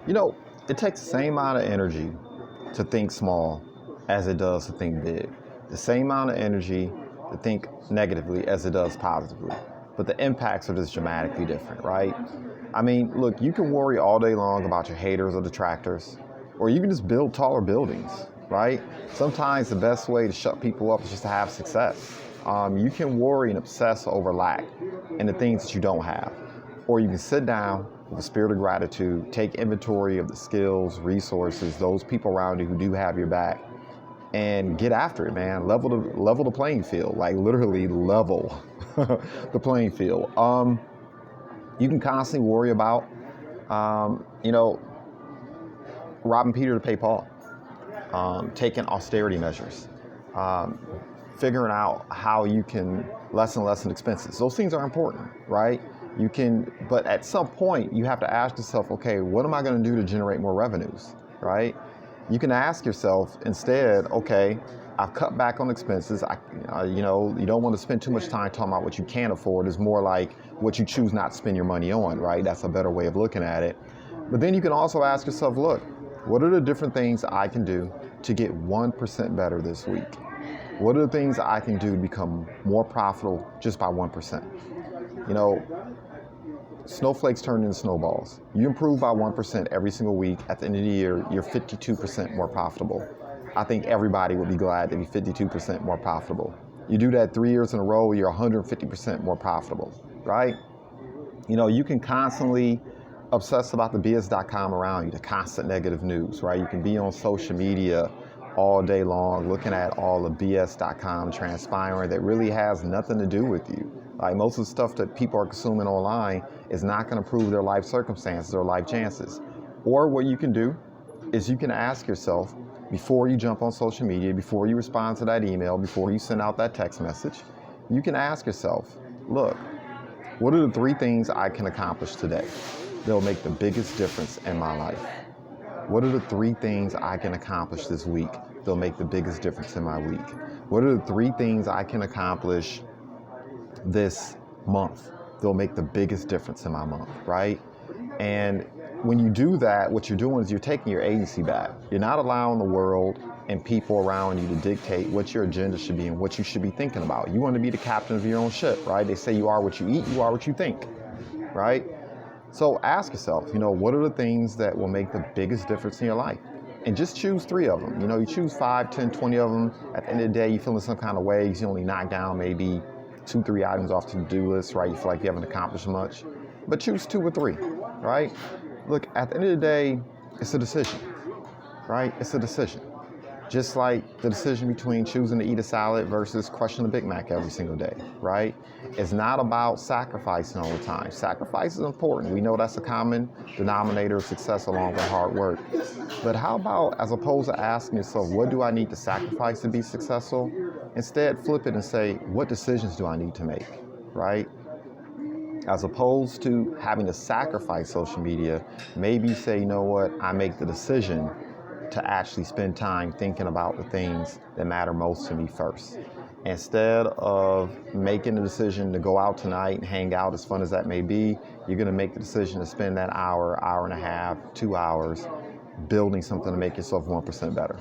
You know, it takes the same amount of energy to think small as it does to think big. The same amount of energy to think negatively as it does positively. But the impacts are just dramatically different, right? I mean, look, you can worry all day long about your haters or detractors, or you can just build taller buildings, right? Sometimes the best way to shut people up is just to have success. You can worry and obsess over lack and the things that you don't have. Or you can sit down with a spirit of gratitude, take inventory of the skills, resources, those people around you who do have your back, and get after it, man. Level the playing field, like literally level the playing field. You can constantly worry about, robbing Peter to pay Paul, taking austerity measures, figuring out how you can lessen expenses. Those things are important, right? But at some point you have to ask yourself, okay, what am I going to do to generate more revenues, right? You can ask yourself instead, okay, I've cut back on expenses. You don't want to spend too much time talking about what you can't afford. It's more like what you choose not to spend your money on, right? That's a better way of looking at it. But then you can also ask yourself, look, what are the different things I can do to get 1% better this week? What are the things I can do to become more profitable just by 1%? Snowflakes turn into snowballs. You improve by 1% every single week. At the end of the year, you're 52% more profitable. I think everybody would be glad to be 52% more profitable. You do that 3 years in a row, you're 150% more profitable, right? You can constantly obsess about the BS.com around you, the constant negative news, right? You can be on social media all day long looking at all the BS.com transpiring that really has nothing to do with you. Like most of the stuff that people are consuming online is not going to improve their life circumstances or life chances. Or what you can do is you can ask yourself, before you jump on social media, before you respond to that email, before you send out that text message, you can ask yourself, look, what are the 3 things I can accomplish today that'll make the biggest difference in my life? What are the 3 things I can accomplish this week that'll make the biggest difference in my week? What are the 3 things I can accomplish this month that'll make the biggest difference in my month, right? And when you do that, what you're doing is you're taking your agency back. You're not allowing the world and people around you to dictate what your agenda should be and what you should be thinking about. You want to be the captain of your own ship, right? They say you are what you eat, you are what you think, right? So ask yourself, what are the things that will make the biggest difference in your life? And just choose 3 of them. You choose 5, 10, 20 of them. At the end of the day, you feel in some kind of way, you only knock down maybe 2, 3 items off the to-do list, right? You feel like you haven't accomplished much. But choose 2 or 3, right? Look, at the end of the day, it's a decision, right? It's a decision. Just like the decision between choosing to eat a salad versus crushing a Big Mac every single day, right? It's not about sacrificing all the time. Sacrifice is important. We know that's a common denominator of success along with hard work. But how about, as opposed to asking yourself, what do I need to sacrifice to be successful? Instead, flip it and say, what decisions do I need to make, right? As opposed to having to sacrifice social media, maybe you say, you know what, I make the decision to actually spend time thinking about the things that matter most to me first. Instead of making the decision to go out tonight and hang out, as fun as that may be, you're going to make the decision to spend that hour, hour and a half, 2 hours building something to make yourself 1% better.